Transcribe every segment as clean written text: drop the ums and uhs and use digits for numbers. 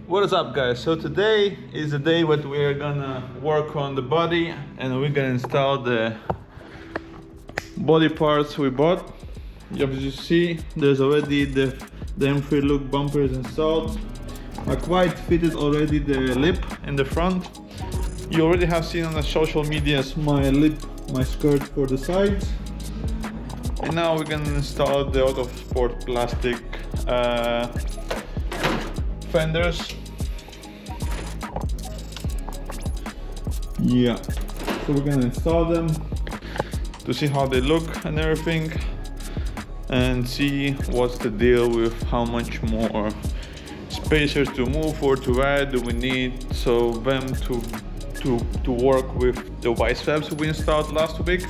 What is up, guys? So today is the day that we are gonna work on the body and we're gonna install the body parts we bought. As you see, there's already the M3 look bumpers installed. I quite fitted already the lip in the front. You already have seen on the social medias my lip, my skirt for the sides. And now we're gonna install the Autosport plastic fenders. Yeah, so we're gonna install them to see how they look and everything, and see what's the deal with how much more spacers to move or to add do we need, so them to work with the Wisefabs we installed last week.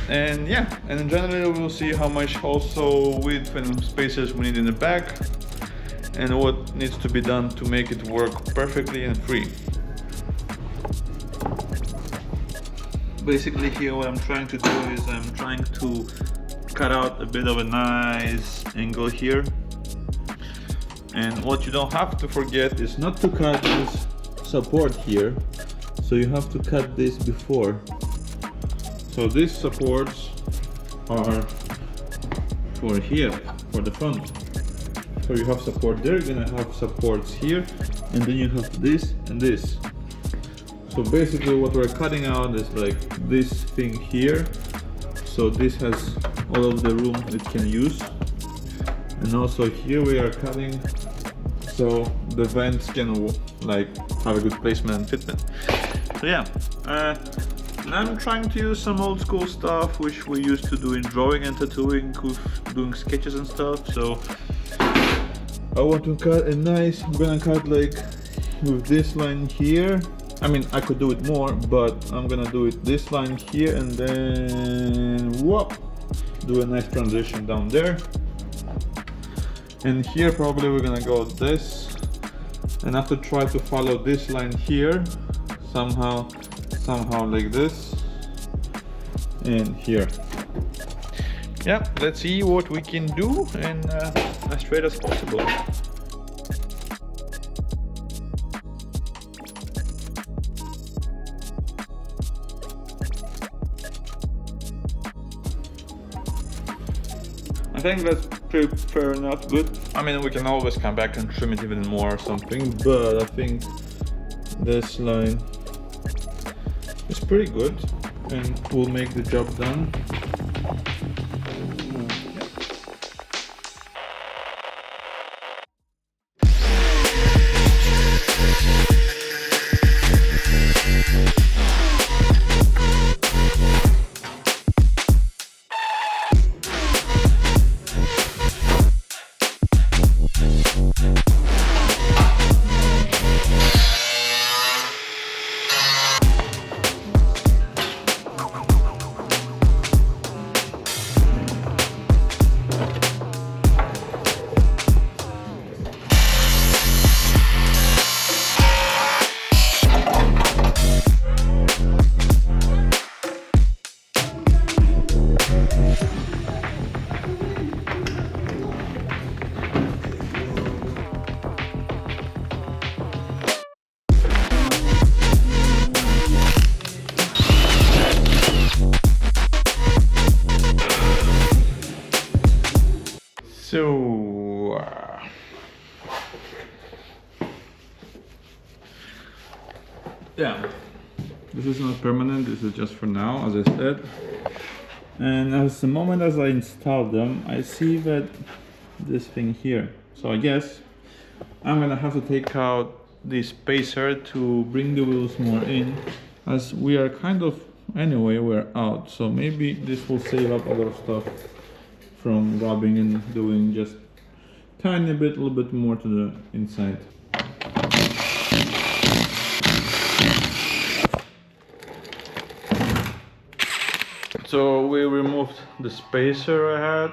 And yeah, and in general we'll see how much also width and spacers we need in the back and what needs to be done to make it work perfectly and free. Basically here what I'm trying to do is I'm trying to cut out a bit of a nice angle here. And what you don't have to forget is not to cut this support here. So you have to cut this before. So these supports are for here, for the front. So you have support there, you're gonna have supports here, and then you have this and this. So basically what we're cutting out is like this thing here. So this has all of the room it can use. And also here we are cutting so the vents can like have a good placement and fitment. So yeah. And I'm trying to use some old school stuff which we used to do in drawing and tattooing with doing sketches and stuff. So I want to cut a nice, I'm gonna cut like with this line here. I mean, I could do it more, but I'm gonna do it this line here and then whoop, do a nice transition down there. And here probably we're gonna go this and have to try to follow this line here somehow like this, and here. Yeah, let's see what we can do, and as straight as possible. I think that's pretty fair enough, good. I mean, we can always come back and trim it even more or something, but I think this line is pretty good and will make the job done. So yeah, this is not permanent, this is just for now, as I said. And as the moment as I install them, I see that this thing here. So I guess I'm gonna have to take out the spacer to bring the wheels more in, as we are kind of, anyway, we're out. So maybe this will save up a lot of stuff from rubbing and doing just tiny bit, a little bit more to the inside. So we removed the spacer I had.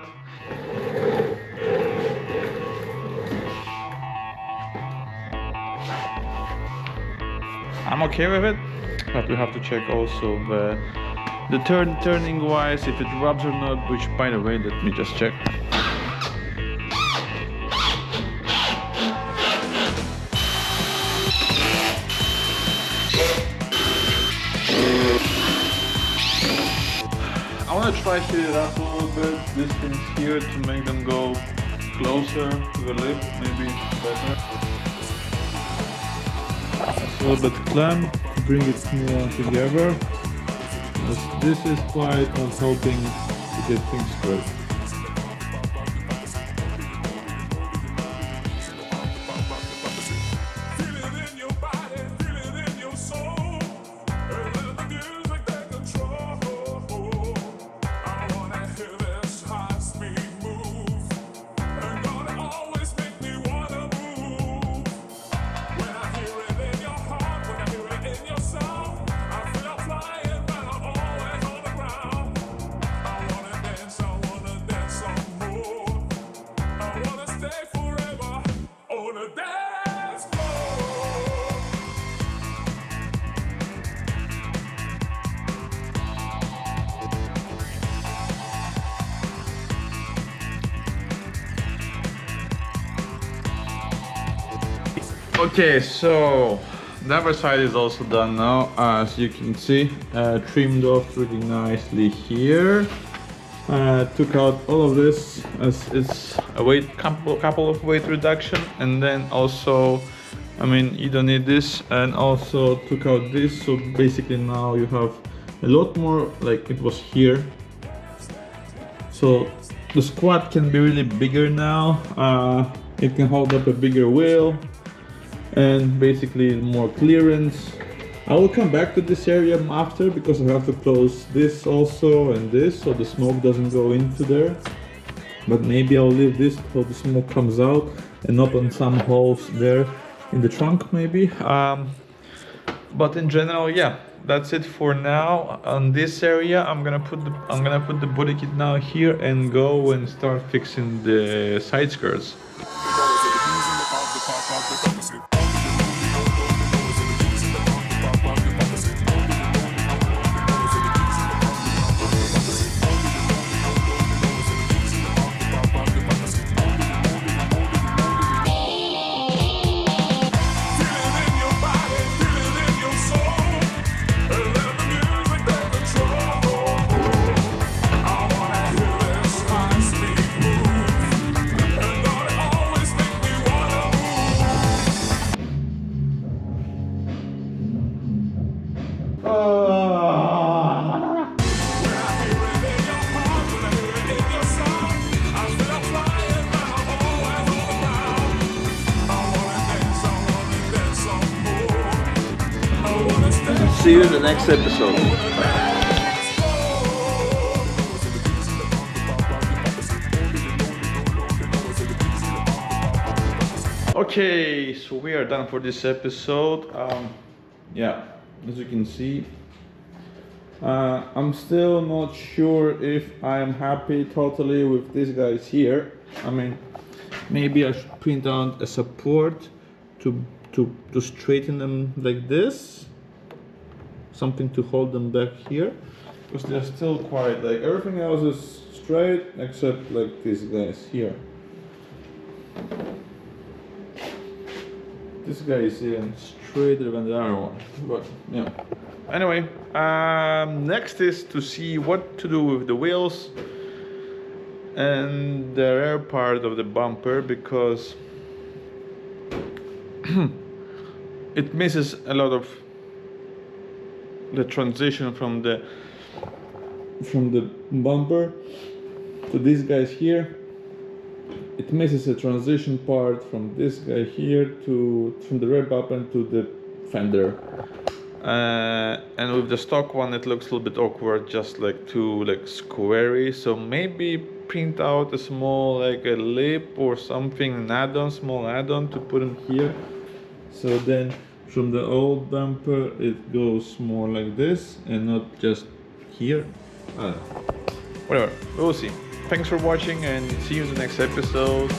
I'm okay with it, but we have to check also the turning wise, if it rubs or not, which by the way, let me just check. I want to try heat it up a little bit, these things here, to make them go closer to the lip, maybe better. A little bit clamp, bring it more together. As this is quite not helping to get things straight. Okay, so the other side is also done now, as you can see. Trimmed off really nicely here. Took out all of this as it's a couple of weight reduction, and then also, I mean, you don't need this, and also took out this, so basically now you have a lot more like it was here. So the squat can be really bigger now. It can hold up a bigger wheel and basically more clearance. I will come back to this area after because I have to close this also and this so the smoke doesn't go into there. But maybe I'll leave this so the smoke comes out and open some holes there in the trunk maybe. But in general, yeah, that's it for now. On this area, I'm gonna put the body kit now here and go and start fixing the side skirts. See you in the next episode. Okay, so we are done for this episode. Yeah, as you can see, I'm still not sure if I'm happy totally with these guys here. I mean, maybe I should print out a support to straighten them like this. Something to hold them back here, because they're still quite like everything else is straight except like these guys here. This guy is even straighter than the other one, but yeah. Anyway, next is to see what to do with the wheels and the rear part of the bumper, because it misses a lot of the transition from the bumper to these guys here. It misses a transition part from this guy here from the rear bumper to the fender. And with the stock one, it looks a little bit awkward, just like too like squarey. So maybe print out a small like a lip or something, an add-on, small add-on to put in here. So then from the old bumper it goes more like this and not just here. I don't know. Whatever, we'll see. Thanks for watching and see you in the next episode.